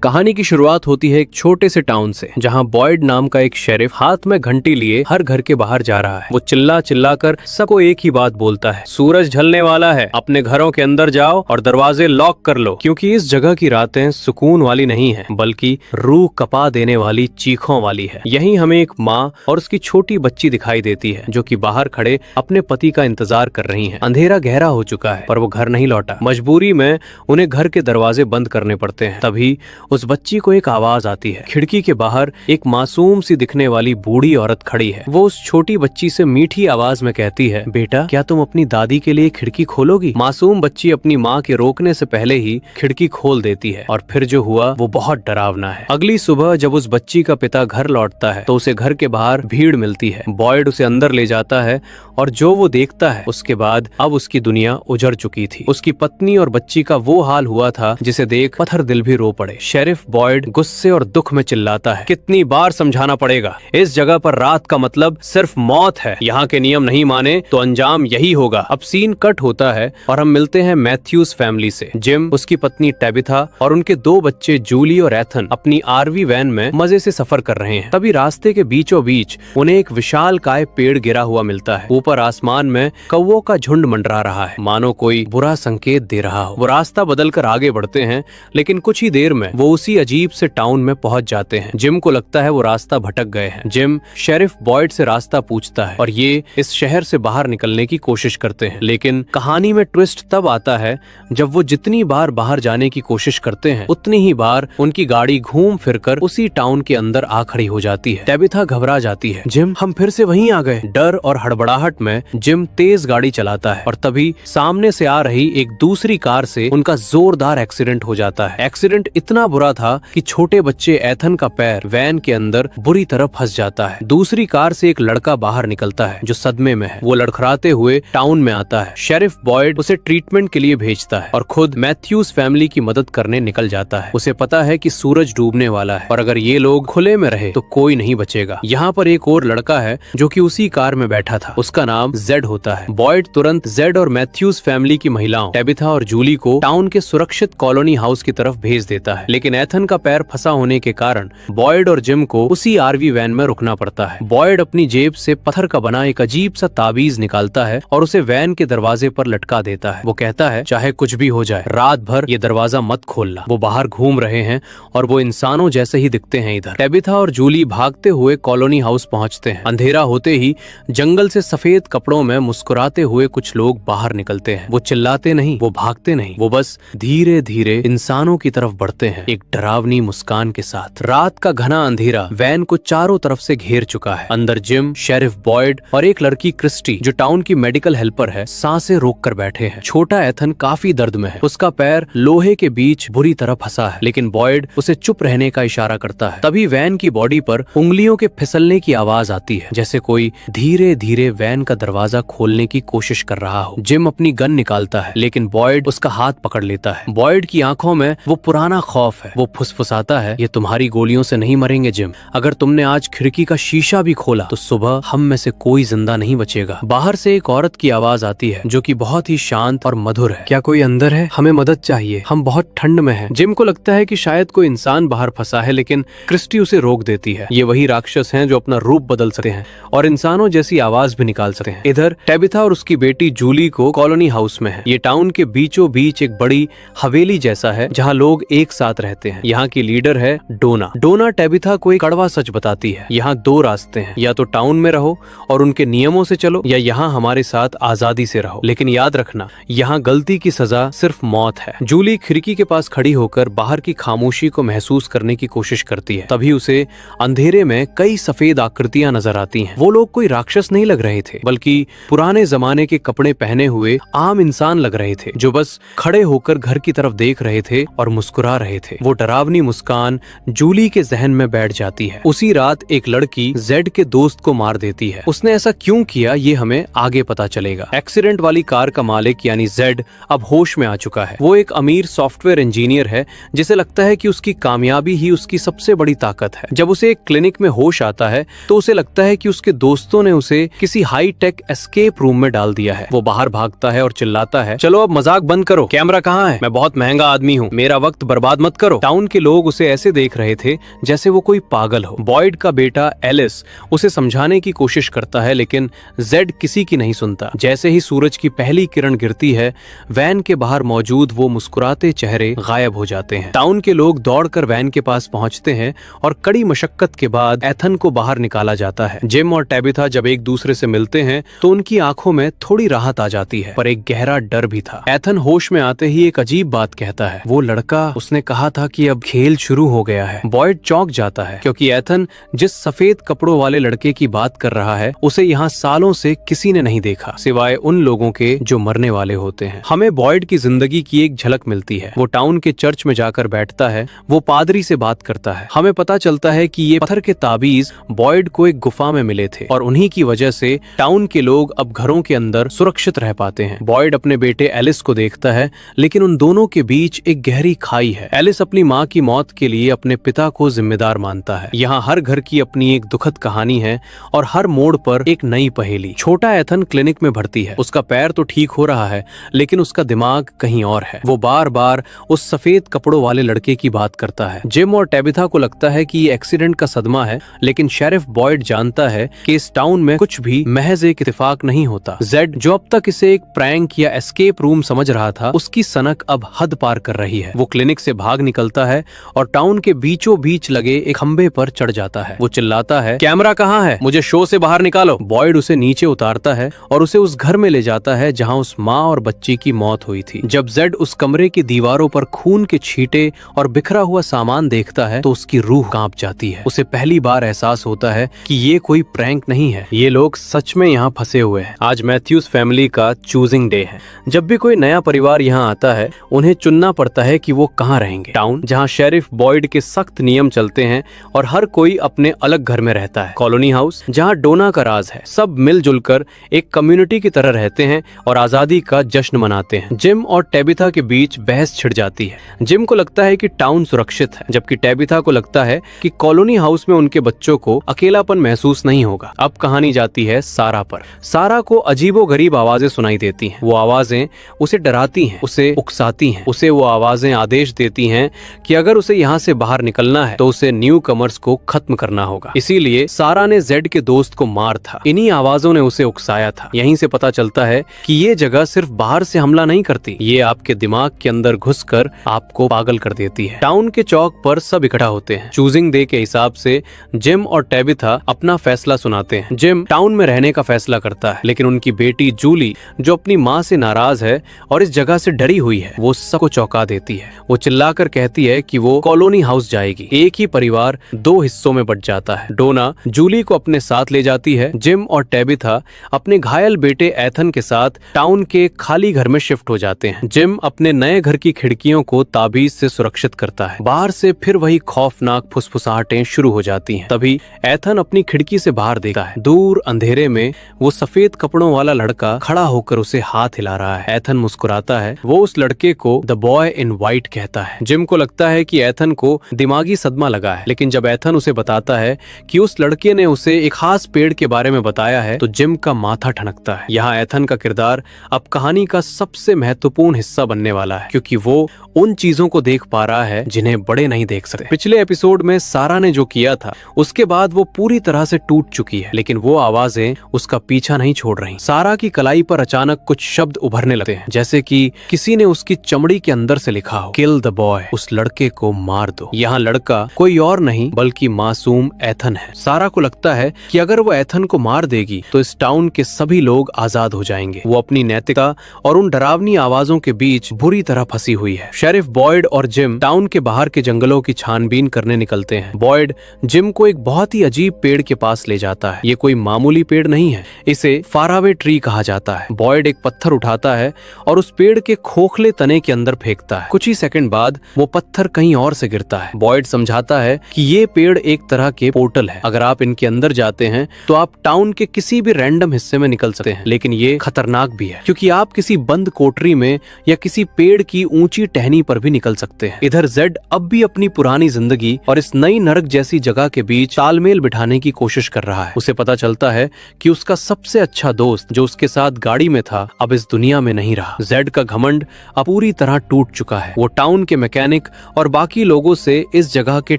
कहानी की शुरुआत होती है एक छोटे से टाउन से, जहां बॉयड नाम का एक शेरिफ हाथ में घंटी लिए हर घर के बाहर जा रहा है। वो चिल्ला चिल्ला कर सबको एक ही बात बोलता है, सूरज ढलने वाला है, अपने घरों के अंदर जाओ और दरवाजे लॉक कर लो, क्योंकि इस जगह की रातें सुकून वाली नहीं है, बल्कि रूह कपा देने वाली चीखों वाली है। यहीं हमें एक माँ और उसकी छोटी बच्ची दिखाई देती है, जो कि बाहर खड़े अपने पति का इंतजार कर रही है। अंधेरा गहरा हो चुका है, पर वो घर नहीं लौटा। मजबूरी में उन्हें घर के दरवाजे बंद करने पड़ते हैं। तभी उस बच्ची को एक आवाज आती है। खिड़की के बाहर एक मासूम सी दिखने वाली बूढ़ी औरत खड़ी है। वो उस छोटी बच्ची से मीठी आवाज में कहती है, बेटा क्या तुम अपनी दादी के लिए खिड़की खोलोगी? मासूम बच्ची अपनी माँ के रोकने से पहले ही खिड़की खोल देती है, और फिर जो हुआ वो बहुत डरावना है। अगली सुबह जब उस बच्ची का पिता घर लौटता है तो उसे घर के बाहर भीड़ मिलती है। बॉयड उसे अंदर ले जाता है, और जो वो देखता है उसके बाद अब उसकी दुनिया उजड़ चुकी थी। उसकी पत्नी और बच्ची का वो हाल हुआ था जिसे देख पत्थर दिल भी रो पड़े। शेरिफ बॉयड गुस्से और दुख में चिल्लाता है, कितनी बार समझाना पड़ेगा? इस जगह पर रात का मतलब सिर्फ मौत है। यहाँ के नियम नहीं माने तो अंजाम यही होगा। अब सीन कट होता है और हम मिलते हैं मैथ्यूज फैमिली से। जिम, उसकी पत्नी टेबिथा और उनके दो बच्चे जूली और एथन अपनी आरवी वैन में मजे से सफर कर रहे हैं। तभी रास्ते के बीचों बीच उन्हें एक विशालकाय पेड़ गिरा हुआ मिलता है। ऊपर आसमान में कौवों का झुंड मंडरा रहा है, मानो कोई बुरा संकेत दे रहा हो। वो रास्ता बदलकर आगे बढ़ते हैं, लेकिन कुछ ही देर में वो उसी अजीब से टाउन में पहुंच जाते हैं। जिम को लगता है वो रास्ता भटक गए हैं। जिम शेरिफ बॉयड से रास्ता पूछता है और ये इस शहर से बाहर निकलने की कोशिश करते हैं। लेकिन कहानी में ट्विस्ट तब आता है जब वो जितनी बार बाहर जाने की कोशिश करते हैं, उतनी ही बार उनकी गाड़ी घूम फिरकर उसी टाउन के अंदर आ खड़ी हो जाती है। टेबिथा घबरा जाती है, जिम हम फिर से वहीं आ गए। डर और हड़बड़ाहट में जिम तेज गाड़ी चलाता है और तभी सामने से आ रही एक दूसरी कार से उनका जोरदार एक्सीडेंट हो जाता है। एक्सीडेंट इतना बुरा था कि छोटे बच्चे एथन का पैर वैन के अंदर बुरी तरह फंस जाता है। दूसरी कार से एक लड़का बाहर निकलता है जो सदमे में है। वो लड़खड़ाते हुए टाउन में आता है। शेरिफ बॉयड उसे ट्रीटमेंट के लिए भेजता है और खुद मैथ्यूज फैमिली की मदद करने निकल जाता है। उसे पता है कि सूरज डूबने वाला है और अगर ये लोग खुले में रहे तो कोई नहीं बचेगा। यहाँ पर एक और लड़का है जो कि उसी कार में बैठा था। उसका नाम जेड होता है। बॉयड तुरंत जेड और मैथ्यूज फैमिली की महिलाओं टेबिथा और जूली को टाउन के सुरक्षित कॉलोनी हाउस की तरफ भेज देता है। लेकिन एथन का पैर फंसा होने के कारण बॉयड और जिम को उसी आरवी वैन में रुकना पड़ता है। बॉयड अपनी जेब से पत्थर का बना एक अजीब सा ताबीज निकालता है और उसे वैन के दरवाजे पर लटका देता है। वो कहता है, चाहे कुछ भी हो जाए, रात भर ये दरवाजा मत खोलना। वो बाहर घूम रहे हैं और वो इंसानों जैसे ही दिखते हैं इधर। टेबिथा और जूली भागते हुए कॉलोनी हाउस पहुंचते हैं। अंधेरा होते ही जंगल से सफेद कपड़ों में मुस्कुराते हुए कुछ लोग बाहर निकलते हैं। वो चिल्लाते नहीं, वो भागते नहीं, वो बस धीरे धीरे इंसानों की तरफ बढ़ते हैं, एक डरावनी मुस्कान के साथ। रात का घना अंधेरा वैन को चारों तरफ से घेर चुका है। अंदर जिम, शेरिफ बॉयड और एक लड़की क्रिस्टी जो टाउन की मेडिकल हेल्पर है, सांसें रोक कर बैठे हैं। छोटा एथन काफी दर्द में है। उसका पैर लोहे के बीच बुरी तरह फंसा है, लेकिन बॉयड उसे चुप रहने का इशारा करता है। तभी वैन की बॉडी पर उंगलियों के फिसलने की आवाज आती है, जैसे कोई धीरे धीरे वैन का दरवाजा खोलने की कोशिश कर रहा हो। जिम अपनी गन निकालता है, लेकिन बॉयड उसका हाथ पकड़ लेता है। बॉयड की आंखों में वो पुराना खौफ है। वो फुसफुसाता है, ये तुम्हारी गोलियों से नहीं मरेंगे जिम। अगर तुमने आज खिड़की का शीशा भी खोला तो सुबह हम में से कोई जिंदा नहीं बचेगा। बाहर से एक औरत की आवाज आती है जो कि बहुत ही शांत और मधुर है। क्या कोई अंदर है? हमें मदद चाहिए, हम बहुत ठंड में हैं। जिम को लगता है कि शायद कोई इंसान बाहर फंसा है, लेकिन क्रिस्टी उसे रोक देती है। ये वही राक्षस हैं जो अपना रूप बदल सकते हैं और इंसानों जैसी आवाज भी निकाल सकते हैं। इधर टेबिथा और उसकी बेटी जूली को कॉलोनी हाउस में है। ये टाउन के बीचों बीच एक बड़ी हवेली जैसा है जहाँ लोग एक साथ रहते हैं। यहाँ की लीडर है डोना। डोना टेबिथा को एक कड़वा सच बताती है, यहाँ दो रास्ते हैं, या तो टाउन में रहो और उनके नियमों से चलो, या यहाँ हमारे साथ आजादी से रहो। लेकिन याद रखना, यहाँ गलती की सजा सिर्फ मौत है। जूली खिड़की के पास खड़ी होकर बाहर की खामोशी को महसूस करने की कोशिश करती है। तभी उसे अंधेरे में कई सफेद आकृतियां नजर आती हैं। वो लोग कोई राक्षस नहीं लग रहे थे, बल्कि पुराने जमाने के कपड़े पहने हुए आम इंसान लग रहे थे, जो बस खड़े होकर घर की तरफ देख रहे थे और मुस्कुरा रहे थे। वो डरावनी मुस्कान जूली के जहन में बैठ जाती है। उसी रात एक लड़की जेड के दोस्त को मार देती है। उसने ऐसा क्यों किया ये हमें आगे पता चलेगा। एक्सीडेंट वाली कार का मालिक यानी जेड अब होश में आ चुका है। वो एक अमीर सॉफ्टवेयर इंजीनियर है जिसे लगता है कि उसकी कामयाबी ही उसकी सबसे बड़ी ताकत है। जब उसे एक क्लिनिक में होश आता है तो उसे लगता है कि उसके दोस्तों ने उसे किसी हाई टेक एस्केप रूम में डाल दिया है। वो बाहर भागता है और चिल्लाता है, चलो अब मजाक बंद करो, कैमरा कहाँ है? मैं बहुत महंगा आदमी हूँ, मेरा वक्त बर्बाद मत करो। करो। टाउन के लोग उसे ऐसे देख रहे थे जैसे वो कोई पागल हो। बॉयड का बेटा एलिस उसे समझाने की कोशिश करता है, लेकिन जेड किसी की नहीं सुनता। जैसे ही सूरज की पहली किरण गिरती है, वैन के बाहर मौजूद वो मुस्कुराते चेहरे गायब हो जाते हैं। टाउन के लोग दौड़कर वैन के पास पहुंचते हैं और कड़ी मशक्कत के बाद एथन को बाहर निकाला जाता है। जिम और टेबिथा जब एक दूसरे से मिलते हैं तो उनकी आंखों में थोड़ी राहत आ जाती है, पर एक गहरा डर भी था। एथन होश में आते ही एक अजीब बात कहता है, वो लड़का, उसने कहा था कि अब खेल शुरू हो गया है। बॉयड चौंक जाता है क्योंकि एथन जिस सफेद कपड़ों वाले लड़के की बात कर रहा है उसे यहाँ सालों से किसी ने नहीं देखा, सिवाय उन लोगों के जो मरने वाले होते हैं। हमें बॉयड की जिंदगी की एक झलक मिलती है। वो टाउन के चर्च में जाकर बैठता है, वो पादरी से बात करता है। हमें पता चलता है कि ये पत्थर के ताबीज बॉयड को एक गुफा में मिले थे और उन्हीं की वजह से टाउन के लोग अब घरों के अंदर सुरक्षित रह पाते हैं। बॉयड अपने बेटे एलिस को देखता है, लेकिन उन दोनों के बीच एक गहरी खाई है। एलिस अपनी माँ की मौत के लिए अपने पिता को जिम्मेदार मानता है। यहाँ हर घर की अपनी एक दुखद कहानी है और हर मोड़ पर एक नई पहेली। छोटा एथन क्लिनिक में भर्ती है। उसका पैर तो ठीक हो रहा है, लेकिन उसका दिमाग कहीं और है। वो बार बार उस सफेद कपड़ों वाले लड़के की बात करता है। जिम और टेबिथा को लगता है कि ये एक्सीडेंट का सदमा है, लेकिन शेरिफ बॉयड जानता है कि इस टाउन में कुछ भी महज एक इत्तेफाक नहीं होता। जेड, जो अब तक इसे एक प्रैंक या एस्केप रूम समझ रहा था, उसकी सनक अब हद पार कर रही है। वो क्लिनिक से भाग निकलता है और टाउन के बीचों बीच लगे एक खंबे पर चढ़ जाता है। वो चिल्लाता है, कैमरा कहाँ है? मुझे शो से बाहर निकालो। बॉयड उसे नीचे उतारता है और उसे उस घर में ले जाता है जहाँ उस माँ और बच्ची की मौत हुई थी। जब जेड उस कमरे की दीवारों पर खून के छींटे और बिखरा हुआ सामान देखता है तो उसकी रूह कांप जाती है। उसे पहली बार एहसास होता है कि ये कोई प्रैंक नहीं है, ये लोग सच में यहाँ फंसे हुए हैं। आज मैथ्यूज फैमिली का चूजिंग डे है। जब भी कोई नया परिवार यहाँ आता है, उन्हें चुनना पड़ता है कि वो कहाँ रहेंगे। टाउन, जहाँ शेरिफ बॉयड के सख्त नियम चलते हैं और हर कोई अपने अलग घर में रहता है। कॉलोनी हाउस, जहाँ डोना का राज है। सब मिलजुल कर एक कम्युनिटी की तरह रहते हैं और आजादी का जश्न मनाते हैं। जिम और टेबिथा के बीच बहस छिड़ जाती है। जिम को लगता है कि टाउन सुरक्षित है, जबकि टेबिथा को लगता है कि कॉलोनी हाउस में उनके बच्चों को अकेलापन महसूस नहीं होगा। अब कहानी जाती है सारा पर। सारा को अजीबोगरीब आवाजें सुनाई देती हैं। वो आवाजें उसे डराती हैं, उसे उकसाती हैं। उसे वो आवाजें आदेश देती हैं कि अगर उसे यहाँ से बाहर निकलना है तो उसे न्यू कमर्स को खत्म करना होगा। इसीलिए सारा ने जेड के दोस्त को मार था। इन्हीं आवाजों ने उसे उकसाया था। यहीं से पता चलता है कि ये जगह सिर्फ बाहर से हमला नहीं करती, ये आपके दिमाग के अंदर घुसकर आपको पागल कर देती है। टाउन के चौक पर सब इकट्ठा होते हैं। चूजिंग डे के हिसाब से जिम और टेबिथा अपना फैसला सुनाते हैं। जिम टाउन में रहने का फैसला करता है, लेकिन उनकी बेटी जूली, जो अपनी माँ से नाराज है और इस जगह से डरी हुई है, वो सबको चौंका देती है। वो चिल्लाकर कहती है कि वो कॉलोनी हाउस जाएगी। एक ही परिवार दो हिस्सों में बंट जाता है। डोना जूली को अपने साथ ले जाती है। जिम और टेबिथा अपने घायल बेटे एथन के साथ टाउन के खाली घर में शिफ्ट हो जाते हैं। जिम अपने नए घर की खिड़कियों को ताबीज से सुरक्षित करता है। बाहर से फिर वही खौफनाक फुसफुसाहटें शुरू हो जाती हैं। तभी एथन अपनी खिड़की से बाहर देखता है। दूर अंधेरे में वो सफेद कपड़ों वाला लड़का खड़ा होकर उसे हाथ हिला रहा है। एथन मुस्कुराता है। वो उस लड़के को द बॉय इन व्हाइट कहता है। जिम को लगता है कि एथन को दिमागी सदमा लगा है, लेकिन जब एथन उसे बताता है कि उस लड़के ने उसे एक खास पेड़ के बारे में बताया है तो जिम का माथा ठनकता है। यहाँ एथन का किरदार अब कहानी का सबसे महत्वपूर्ण हिस्सा बनने वाला है, क्योंकि वो उन चीजों को देख पा रहा है जिन्हें बड़े नहीं देख सकते। पिछले एपिसोड में सारा ने जो किया था उसके बाद वो पूरी तरह से टूट चुकी है, लेकिन वो आवाजें उसका पीछा नहीं छोड़ रही। सारा की कलाई पर अचानक कुछ शब्द उभरने लगते हैं, जैसे कि किसी ने उसकी चमड़ी के अंदर से लिखा हो, किल द बॉय, उस लड़के को मार दो। यहाँ लड़का कोई और नहीं बल्कि मासूम एथन है। सारा को लगता है कि अगर वो एथन को मार देगी तो इस टाउन के सभी लोग आजाद हो जाएंगे। वो अपनी नैतिकता और उन डरावनी आवाजों के बीच बुरी तरह फंसी हुई है। शेरिफ बॉयड और जिम टाउन के बाहर के जंगलों की छानबीन करने निकलते हैं। बॉयड जिम को एक बहुत ही अजीब पेड़ के पास ले जाता है। ये कोई मामूली पेड़ नहीं है, इसे फारावे ट्री कहा जाता है। बॉयड एक पत्थर उठाता है और उस पेड़ के खोखले तने के अंदर फेंकता है। कुछ ही सेकंड बाद वो पत्थर कहीं और से गिरता है। बॉयड समझाता है कि ये पेड़ एक तरह के पोर्टल है। अगर आप इनके अंदर जाते हैं तो आप टाउन के किसी भी रैंडम हिस्से में निकल सकते हैं, लेकिन ये खतरनाक भी है क्योंकि आप किसी बंद कोठरी में या किसी पेड़ की ऊंची टहनी पर भी निकल सकते हैं। इधर जेड अब भी अपनी पुरानी जिंदगी और इस नई नरक जैसी जगह के बीच तालमेल बिठाने की कोशिश कर रहा है। उसे पता चलता है कि उसका सबसे अच्छा दोस्त जो उसके साथ गाड़ी में था अब इस दुनिया में नहीं रहा। जेड का घमंड अब पूरी तरह टूट चुका है। वो टाउन के मैकेनिक वैज्ञानिक और बाकी लोगों से इस जगह के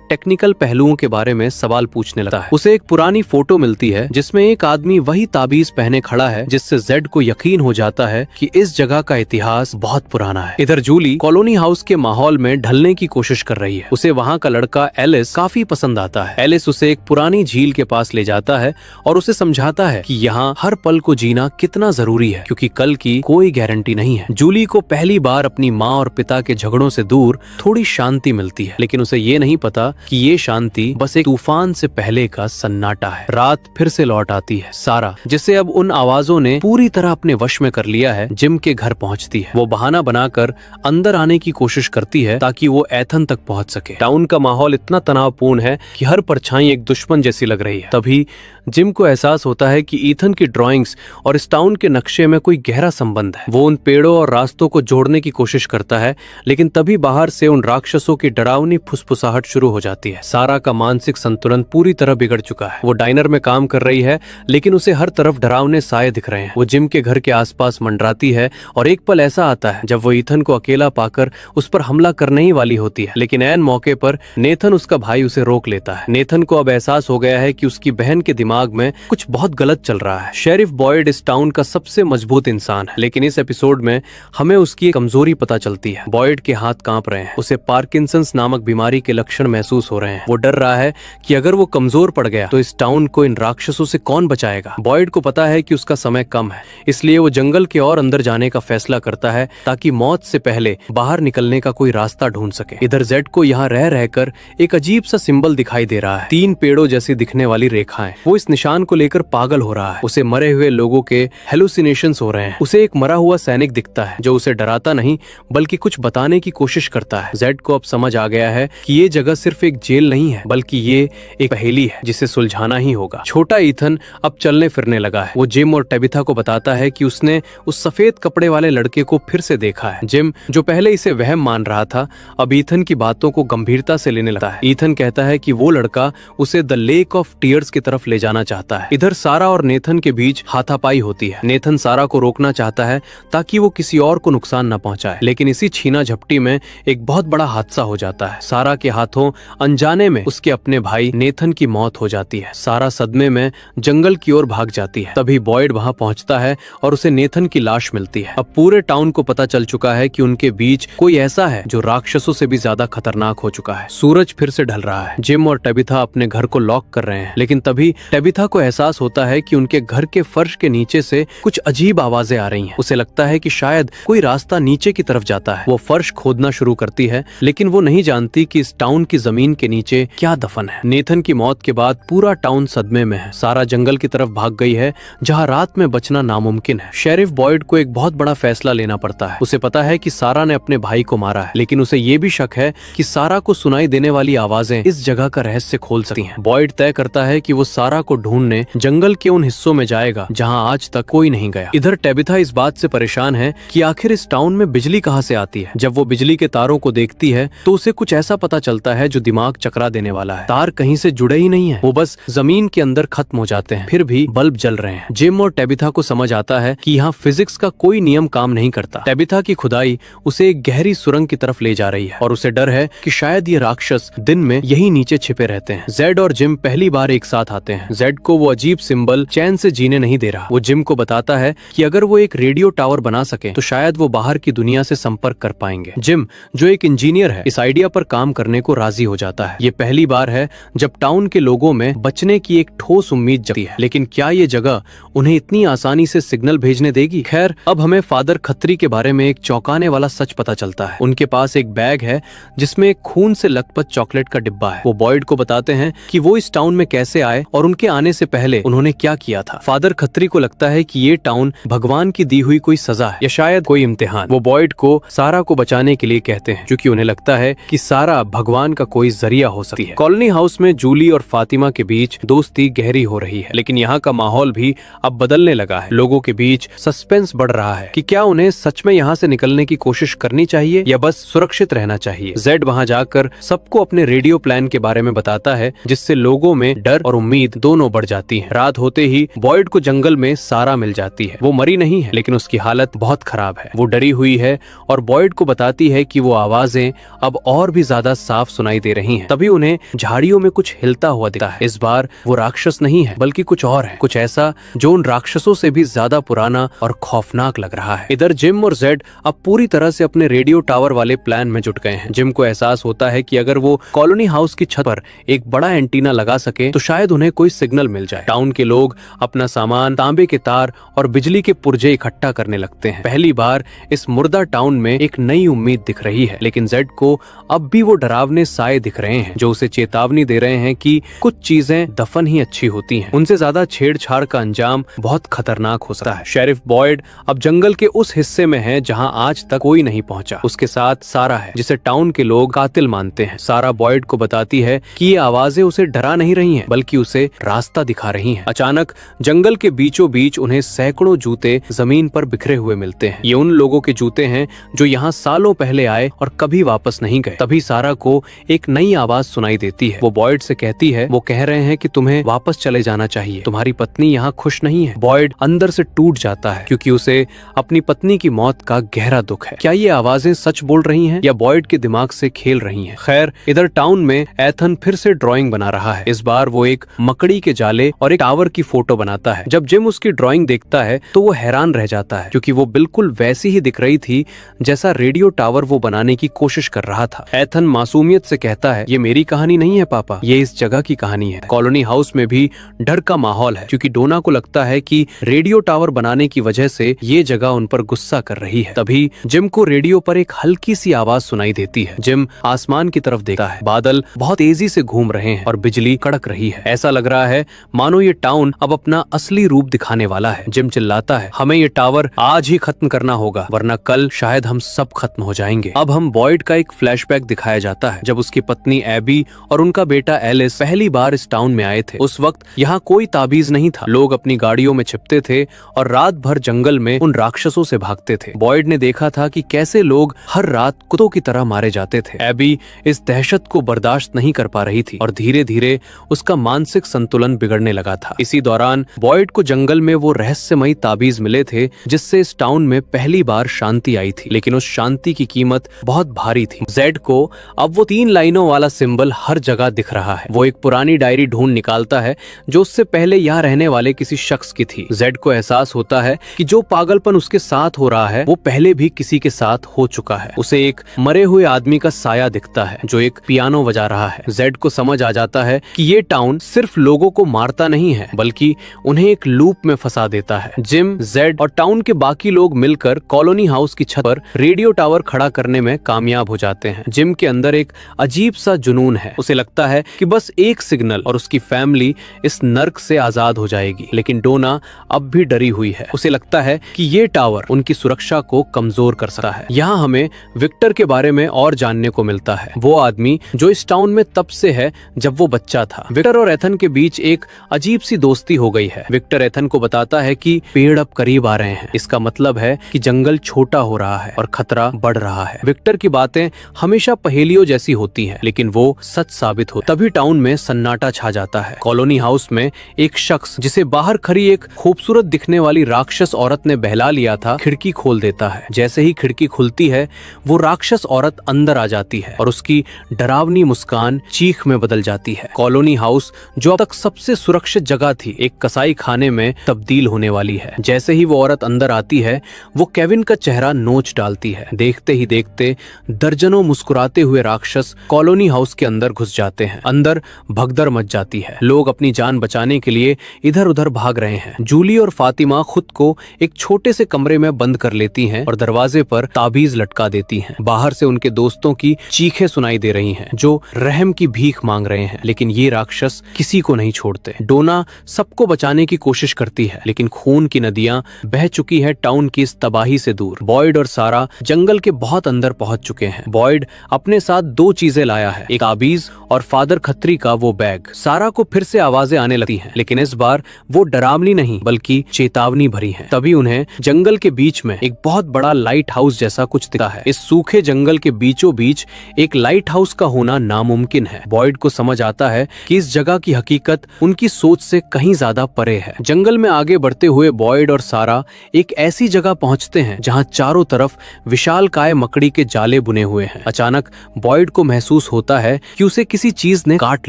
टेक्निकल पहलुओं के बारे में सवाल पूछने लगता है। उसे एक पुरानी फोटो मिलती है जिसमें एक आदमी वही ताबीज पहने खड़ा है, जिससे जेड को यकीन हो जाता है कि इस जगह का इतिहास बहुत पुराना है। इधर जूली कॉलोनी हाउस के माहौल में ढलने की कोशिश कर रही है। उसे वहाँ का लड़का एलिस काफी पसंद आता है। एलिस उसे एक पुरानी झील के पास ले जाता है और उसे समझाता है कि यहाँ हर पल को जीना कितना जरूरी है, क्योंकि कल की कोई गारंटी नहीं है। जूली को पहली बार अपनी माँ और पिता के झगड़ों से दूर थोड़ी शांति मिलती है, लेकिन उसे ये नहीं पता कि ये शांति बस एक तूफान से पहले का सन्नाटा है। रात फिर से लौट आती है। सारा, जिसे अब उन आवाजों ने पूरी तरह अपने वश में कर लिया है, जिम के घर पहुंचती है। वो बहाना बनाकर अंदर आने की कोशिश करती है ताकि वो एथन तक पहुंच सके। टाउन का माहौल इतना तनावपूर्ण है कि हर परछाई एक दुश्मन जैसी लग रही है। तभी जिम को एहसास होता है कि ईथन की ड्राइंग्स और इस टाउन के नक्शे में कोई गहरा संबंध है। वो उन पेड़ों और रास्तों को जोड़ने की कोशिश करता है, लेकिन तभी बाहर से उन राक्षसों की डरावनी फुसफुसाहट शुरू हो जाती है। सारा का मानसिक संतुलन पूरी तरह बिगड़ चुका है। वो डाइनर में काम कर रही है, लेकिन उसे हर तरफ डरावने साए दिख रहे हैं। वो जिम के घर के आसपास मंडराती है और एक पल ऐसा आता है जब वो ईथन को अकेला पाकर उस पर हमला करने ही वाली होती है, लेकिन ऐन मौके पर नेथन, उसका भाई, उसे रोक लेता है। नेथन को अब एहसास हो गया है कि उसकी बहन के दिमाग में कुछ बहुत गलत चल रहा है। शेरिफ बॉयड इस टाउन का सबसे मजबूत इंसान है, लेकिन इस एपिसोड में हमें उसकी कमजोरी पता चलती है। बॉयड के हाथ कांप रहे हैं। उसे पार्किंसंस नामक बीमारी के लक्षण महसूस हो रहे हैं। वो डर रहा है कि अगर वो कमजोर पड़ गया तो इस टाउन को इन राक्षसों से कौन बचाएगा। बॉयड को पता है कि उसका समय कम है, इसलिए वो जंगल के और अंदर जाने का फैसला करता है ताकि मौत से पहले बाहर निकलने का कोई रास्ता ढूंढ सके। इधर जेड को यहाँ रह रहकर एक अजीब सा सिंबल दिखाई दे रहा है, 3 पेड़ों जैसी दिखने वाली रेखाएं। वो इस निशान को लेकर पागल हो रहा है। उसे मरे हुए लोगों के हेलुसिनेशंस हो रहे हैं। उसे एक मरा हुआ सैनिक दिखता है जो उसे डराता नहीं बल्कि कुछ बताने की कोशिश करता है। जेड को अब समझ आ गया है कि ये जगह सिर्फ एक जेल नहीं है, बल्कि ये एक पहेली है जिसे सुलझाना ही होगा। छोटा ईथन अब चलने फिरने लगा है। वो जिम और टेबिथा को बताता है कि उसने उस सफेद कपड़े वाले लड़के को फिर से देखा है। जिम, जो पहले इसे वहम मान रहा था, अब ईथन की बातों को गंभीरता से लेने लगता है। ईथन कहता है कि वो लड़का उसे द लेक ऑफ टीयर्स की तरफ ले जाना चाहता है। इधर सारा और नेथन के बीच हाथापाई होती है। नेथन सारा को रोकना चाहता है ताकि वो किसी और को नुकसान न पहुंचाए, लेकिन इसी छीना झपटी में एक बहुत बड़ा हादसा हो जाता है। सारा के हाथों अनजाने में उसके अपने भाई नेथन की मौत हो जाती है। सारा सदमे में जंगल की ओर भाग जाती है। तभी बॉयड वहां पहुंचता है और उसे नेथन की लाश मिलती है। अब पूरे टाउन को पता चल चुका है कि उनके बीच कोई ऐसा है जो राक्षसों से भी ज्यादा खतरनाक हो चुका है। सूरज फिर से ढल रहा है। जिम और टेबिथा अपने घर को लॉक कर रहे हैं, लेकिन तभी टेबिथा को एहसास होता है कि उनके घर के फर्श के नीचे से कुछ अजीब आवाजें आ रही हैं। उसे लगता है कि शायद कोई रास्ता नीचे की तरफ जाता है। वो फर्श खोदना शुरू करती है, लेकिन वो नहीं जानती कि इस टाउन की जमीन के नीचे क्या दफन है। नेथन की मौत के बाद पूरा टाउन सदमे में है। सारा जंगल की तरफ भाग गई है, जहाँ रात में बचना नामुमकिन है। शेरिफ बॉयड को एक बहुत बड़ा फैसला लेना पड़ता है। उसे पता है कि सारा ने अपने भाई को मारा है, लेकिन उसे ये भी शक है कि सारा को सुनाई देने वाली आवाजें इस जगह का रहस्य खोल सकती हैं। बॉयड तय करता है कि वो सारा को ढूंढने जंगल के उन हिस्सों में जाएगा जहां आज तक कोई नहीं गया। इधर टेबिथा इस बात से परेशान है कि आखिर इस टाउन में बिजली कहां से आती है। जब वो बिजली के तारों को देखती है तो उसे कुछ ऐसा पता चलता है जो दिमाग चकरा देने वाला है। तार कहीं से जुड़े ही नहीं है, वो बस जमीन के अंदर खत्म हो जाते हैं, फिर भी बल्ब जल रहे हैं। जिम और टेबिथा को समझ आता है कि यहाँ फिजिक्स का कोई नियम काम नहीं करता। टेबिथा की खुदाई उसे एक गहरी सुरंग की तरफ ले जा रही है और उसे डर है कि शायद ये राक्षस दिन में यही नीचे छिपे रहते हैं। जेड और जिम पहली बार एक साथ आते हैं। जेड को वो अजीब सिंबल चैन से जीने नहीं दे रहा। वो जिम को बताता है कि अगर वो एक रेडियो टावर बना सके तो शायद वो बाहर की दुनिया से संपर्क कर पाएंगे। जिम, जो एक इंजीनियर है, इस आइडिया पर काम करने को राजी हो जाता है। ये पहली बार है जब टाउन के लोगों में बचने की एक ठोस उम्मीद जगती है, लेकिन क्या ये जगह उन्हें इतनी आसानी से सिग्नल भेजने देगी? खैर, अब हमें फादर खत्री के बारे में एक चौंकाने वाला सच पता चलता है। उनके पास एक बैग है जिसमें एक खून से लथपथ चॉकलेट का डिब्बा है। वो बॉयड को बताते हैं कि वो इस टाउन में कैसे आए और उनके आने से पहले उन्होंने क्या किया था। फादर खत्री को लगता है कि ये टाउन भगवान की दी हुई कोई सजा है या शायद कोई इम्तिहान। वो बॉयड को सारा को बचाने के लिए कहते हैं, क्योंकि उन्हें लगता है कि सारा भगवान का कोई जरिया हो सकती है। कॉलोनी हाउस में जूली और फातिमा के बीच दोस्ती गहरी हो रही है, लेकिन यहाँ का माहौल भी अब बदलने लगा है। लोगों के बीच सस्पेंस बढ़ रहा है कि क्या उन्हें सच में यहाँ से निकलने की कोशिश करनी चाहिए या बस सुरक्षित रहना चाहिए। जेड वहाँ जाकर सबको अपने रेडियो प्लान के बारे में बताता है, जिससे लोगों में डर और उम्मीद दोनों बढ़ जाती है। रात होते ही बॉयड को जंगल में सारा मिल जाती है। वो मरी नहीं है, लेकिन उसकी हालत बहुत खराब है। वो डरी हुई है और बॉयड को बताती है कि वो आवाज आवाजें अब और भी ज्यादा साफ सुनाई दे रही हैं। तभी उन्हें झाड़ियों में कुछ हिलता हुआ दिखता है। इस बार वो राक्षस नहीं है बल्कि कुछ और है, कुछ ऐसा जो उन राक्षसों से भी ज्यादा पुराना और खौफनाक लग रहा है। इधर जिम और जेड अब पूरी तरह से अपने रेडियो टावर वाले प्लान में जुट गए हैं। जिम को एहसास होता है कि अगर वो कॉलोनी हाउस की छत पर एक बड़ा एंटीना लगा सके तो शायद उन्हें कोई सिग्नल मिल जाए। टाउन के लोग अपना सामान, तांबे के तार और बिजली के पुर्जे इकट्ठा करने लगते हैं। पहली बार इस मुर्दा टाउन में एक नई उम्मीद दिख रही है, लेकिन जेड को अब भी वो डरावने साए दिख रहे हैं जो उसे चेतावनी दे रहे हैं कि कुछ चीजें दफन ही अच्छी होती हैं। उनसे ज्यादा छेड़छाड़ का अंजाम बहुत खतरनाक हो सकता है। शेरिफ बॉयड अब जंगल के उस हिस्से में है जहां आज तक कोई नहीं पहुंचा। उसके साथ सारा है जिसे टाउन के लोग कातिल मानते हैं। सारा बॉयड को बताती है कि ये आवाजें उसे डरा नहीं रही हैं बल्कि उसे रास्ता दिखा रही हैं। अचानक जंगल के बीचों बीच उन्हें सैकड़ों जूते जमीन पर बिखरे हुए मिलते हैं। ये उन लोगों के जूते हैं जो यहाँ सालों पहले आए और कभी वापस नहीं गए। तभी सारा को एक नई आवाज सुनाई देती है। वो बॉयड से कहती है, वो कह रहे हैं कि तुम्हें वापस चले जाना चाहिए, तुम्हारी पत्नी यहाँ खुश नहीं है। बॉयड अंदर से टूट जाता है क्योंकि उसे अपनी पत्नी की मौत का गहरा दुख है। क्या ये आवाजें सच बोल रही हैं या बॉयड के दिमाग से खेल रही हैं? खैर, इधर टाउन में एथन फिर से ड्राइंग बना रहा है। इस बार वो एक मकड़ी के जाले और एक टावर की फोटो बनाता है। जब जिम उसकी ड्राइंग देखता है तो वो हैरान रह जाता है क्योंकि वो बिल्कुल वैसी ही दिख रही थी जैसा रेडियो टावर वो बनाने की कोशिश कर रहा था। एथन मासूमियत से कहता है, ये मेरी कहानी नहीं है पापा, ये इस जगह की कहानी है। कॉलोनी हाउस में भी डर का माहौल है क्योंकि डोना को लगता है कि रेडियो टावर बनाने की वजह से ये जगह उन पर गुस्सा कर रही है। तभी जिम को रेडियो पर एक हल्की सी आवाज सुनाई देती है। जिम आसमान की तरफ देखता है। बादल बहुत तेजी से घूम रहे हैं और बिजली कड़क रही है। ऐसा लग रहा है मानो ये टाउन अब अपना असली रूप दिखाने वाला है। जिम चिल्लाता है, हमें ये टावर आज ही खत्म करना होगा वरना कल शायद हम सब खत्म हो जाएंगे। अब हम बॉयड का एक फ्लैशबैक दिखाया जाता है जब उसकी पत्नी एबी और उनका बेटा एलिस पहली बार इस टाउन में आए थे। उस वक्त यहाँ कोई ताबीज नहीं था। लोग अपनी गाड़ियों में छिपते थे और रात भर जंगल में उन राक्षसों से भागते थे। बॉयड ने देखा था कि कैसे लोग हर रात कुत्तों की तरह मारे जाते थे। एबी इस दहशत को बर्दाश्त नहीं कर पा रही थी और धीरे धीरे उसका मानसिक संतुलन बिगड़ने लगा था। इसी दौरान बॉयड को जंगल में वो रहस्यमयी ताबीज मिले थे जिससे इस टाउन में पहली बार शांति आई थी, लेकिन उस शांति की कीमत बहुत भारी थी। जेड को अब वो 3 लाइनों वाला सिंबल हर जगह दिख रहा है। वो एक पुरानी डायरी ढूंढ निकालता है जो उससे पहले यहाँ रहने वाले किसी शख्स की थी। जेड को एहसास होता है कि जो पागलपन उसके साथ हो रहा है वो पहले भी किसी के साथ हो चुका है। उसे एक मरे हुए आदमी का साया दिखता है जो एक पियानो बजा रहा है। जेड को समझ आ जाता है कि ये टाउन सिर्फ लोगों को मारता नहीं है बल्कि उन्हें एक लूप में फंसा देता है। जिम, जेड और टाउन के बाकी लोग मिलकर कॉलोनी हाउस की छत पर रेडियो टावर खड़ा करने में कामयाब हो जाते हैं। जिम के अंदर एक अजीब सा जुनून है। उसे लगता है कि बस एक सिग्नल और उसकी फैमिली इस नर्क से आजाद हो जाएगी, लेकिन डोना अब भी डरी हुई है। उसे लगता है कि ये टावर उनकी सुरक्षा को कमजोर कर सकता है। यहाँ हमें विक्टर के बारे में और जानने को मिलता है, वो आदमी जो इस टाउन में तब से है जब वो बच्चा था। विक्टर और एथन के बीच एक अजीब सी दोस्ती हो गई है। विक्टर एथन को बताता है कि पेड़ अब करीब आ रहे हैं, इसका मतलब है कि जंगल छोटा हो रहा है और खतरा बढ़ रहा है। विक्टर की बातें हमेशा पहेलियों जैसी होती हैं, लेकिन वो सच साबित हो। तभी टाउन में सन्नाटा छा जाता है। कॉलोनी हाउस में एक शख्स जिसे बाहर खड़ी एक खूबसूरत दिखने वाली राक्षस औरत ने बहला लिया था, खिड़की खोल देता है। जैसे ही खिड़की खुलती है वो राक्षस औरत अंदर आ जाती है और उसकी डरावनी मुस्कान चीख में बदल जाती है। कॉलोनी हाउस जो अब तक सबसे सुरक्षित जगह थी एक कसाई खाने में तब्दील होने वाली है। जैसे ही वो औरत अंदर आती है वो केविन का चेहरा नोच डालती है। देखते ही देखते दर्जनों मुस्कुराते हुए राक्षस कॉलोनी हाउस के अंदर घुस जाते हैं। अंदर भगदड़ मच जाती है। लोग अपनी जान बचाने के लिए इधर उधर भाग रहे हैं। जूली और फातिमा खुद को एक छोटे से कमरे में बंद कर लेती हैं और दरवाजे पर ताबीज लटका देती हैं। बाहर से उनके दोस्तों की चीखें सुनाई दे रही हैं जो रहम की भीख मांग रहे हैं, लेकिन ये राक्षस किसी को नहीं छोड़ते। डोना सबको बचाने की कोशिश करती है, लेकिन खून की नदियां बह चुकी है टाउन की इस तबाही से दूर। बॉयड और सारा जंगल के बहुत अंदर पहुंच चुके हैं। बॉयड अपने साथ 2 चीजें लाया है, एक ताबीज और फादर खत्री का वो बैग। सारा को फिर से आवाजें आने लगती हैं, लेकिन इस बार वो डरावनी नहीं बल्कि चेतावनी भरी है। तभी उन्हें जंगल के बीच में एक बहुत बड़ा लाइट हाउस जैसा कुछ दिखता है। इस सूखे जंगल के बीचों बीच एक लाइट हाउस का होना नामुमकिन है। बॉयड को समझ आता है कि इस जगह की हकीकत उनकी सोच से कहीं ज्यादा परे है। जंगल में आगे बढ़ते हुए बॉयड और सारा एक ऐसी जगह पहुंचते हैं जहां चारों तरफ विशालकाय मकड़ी के जाले माले बुने हुए हैं। अचानक बॉयड को महसूस होता है कि उसे किसी चीज ने काट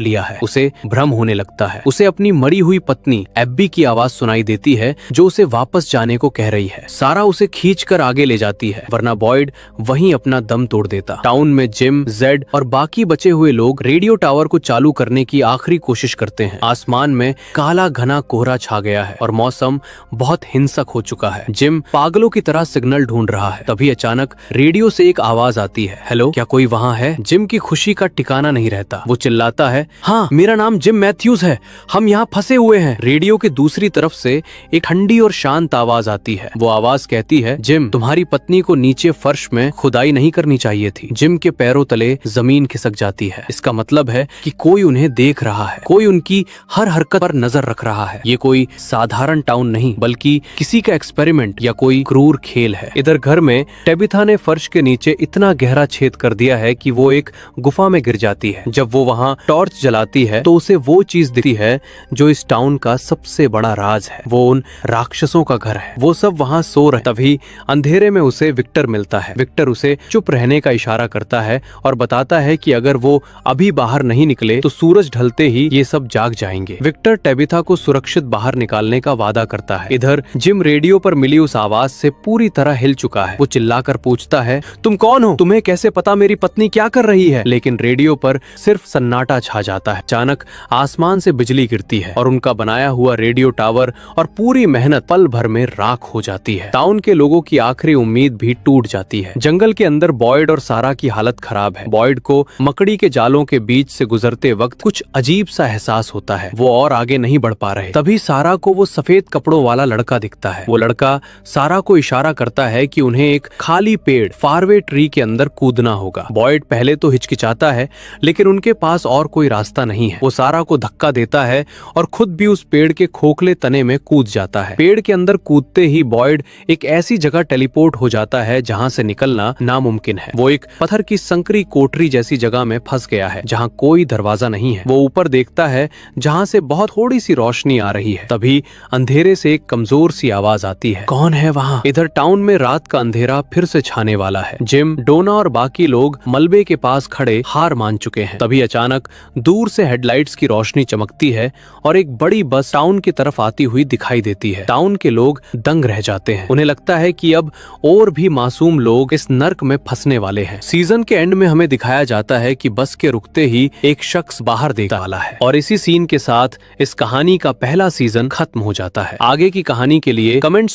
लिया है। उसे भ्रम होने लगता है। उसे अपनी मरी हुई पत्नी एब्बी की आवाज सुनाई देती है जो उसे वापस जाने को कह रही है। सारा उसे खींचकर आगे ले जाती है, वरना बॉयड वहीं अपना दम तोड़ देता। टाउन में जिम, जेड और बाकी बचे हुए लोग रेडियो टावर को चालू करने की आखिरी कोशिश करते हैं। आसमान में काला घना कोहरा छा गया है और मौसम बहुत हिंसक हो चुका है। जिम पागलों की तरह सिग्नल ढूंढ रहा है। तभी अचानक रेडियो से एक आवाज आती है, हेलो, क्या कोई वहाँ है? जिम की खुशी का ठिकाना नहीं रहता। वो चिल्लाता है, हाँ, मेरा नाम जिम मैथ्यूज है, हम यहाँ फंसे हुए हैं। रेडियो के दूसरी तरफ से एक ठंडी और शांत आवाज आती है। वो आवाज कहती है, जिम, तुम्हारी पत्नी को नीचे फर्श में खुदाई नहीं करनी चाहिए थी। जिम के पैरों तले जमीन खिसक जाती है। इसका मतलब है कि कोई उन्हें देख रहा है, कोई उनकी हर हरकत पर नजर रख रहा है। ये कोई साधारण टाउन नहीं, बल्कि किसी का एक्सपेरिमेंट या कोई क्रूर खेल है। इधर घर में टेबिथा ने फर्श के नीचे इतना गहरा छेद कर दिया है कि वो एक गुफा में गिर जाती है। जब वो वहाँ टॉर्च जलाती है तो उसे वो चीज दिखती है जो इस टाउन का सबसे बड़ा राज है। वो उन राक्षसों का घर है। वो सब वहाँ सो रहे। तभी अंधेरे में उसे विक्टर मिलता है। विक्टर उसे चुप रहने का इशारा करता है और बताता है कि अगर वो अभी बाहर नहीं निकले तो सूरज ढलते ही ये सब जाग जाएंगे। विक्टर टेबिथा को सुरक्षित बाहर निकालने का वादा करता है। इधर जिम रेडियो पर मिली उस आवाज से पूरी तरह हिल चुका है। वो चिल्लाकर पूछता है, तुम कौन हो? तुम्हें कैसे पता मेरी पत्नी क्या कर रही है? लेकिन रेडियो पर सिर्फ सन्नाटा छा जाता है। अचानक आसमान से बिजली गिरती है और उनका बनाया हुआ रेडियो टावर और पूरी मेहनत पल भर में राख हो जाती है। टाउन के लोगों की आखिरी उम्मीद भी टूट जाती है। जंगल के अंदर बॉयड और सारा की हालत खराब है। बॉयड को मकड़ी के जालों के बीच से गुजरते वक्त कुछ अजीब सा एहसास होता है। वो और आगे नहीं बढ़ पा रहे। तभी सारा को वो सफेद कपड़ों वाला लड़का दिखता है। वो लड़का सारा को इशारा करता है कि उन्हें एक खाली पेड़ फारवे ट्री के अंदर कूदना होगा। बॉयड पहले तो हिचकिचाता है, लेकिन उनके पास और कोई रास्ता नहीं है। वो सारा को धक्का देता है और खुद भी उस पेड़ के खोखले तने में कूद जाता है। पेड़ के अंदर कूदते ही बॉयड एक ऐसी जगह टेलीपोर्ट हो जाता है जहाँ से निकलना नामुमकिन है। वो एक पत्थर की संकरी कोठरी जैसी जगह में फंस गया है जहाँ कोई दरवाजा नहीं है। वो ऊपर देखता है जहाँ से बहुत थोड़ी सी रोशनी आ रही है। तभी अंधेरे से एक कमजोर सी आवाज आती है, कौन है वहाँ? इधर टाउन में रात का अंधेरा फिर से छाने वाला है। जिम, डोना और बाकी लोग मलबे के पास खड़े हार मान चुके हैं। तभी अचानक दूर से हेडलाइट्स की रोशनी चमकती है और एक बड़ी बस टाउन की तरफ आती हुई दिखाई देती है। टाउन के लोग दंग रह जाते हैं। उन्हें लगता है कि अब और भी मासूम लोग इस नर्क में फंसने वाले हैं। सीजन के एंड में हमें दिखाया जाता है कि बस के रुकते ही एक शख्स बाहर देखने वाला है और इसी सीन के साथ इस कहानी का पहला सीजन खत्म हो जाता है। आगे की कहानी के लिए कमेंट्स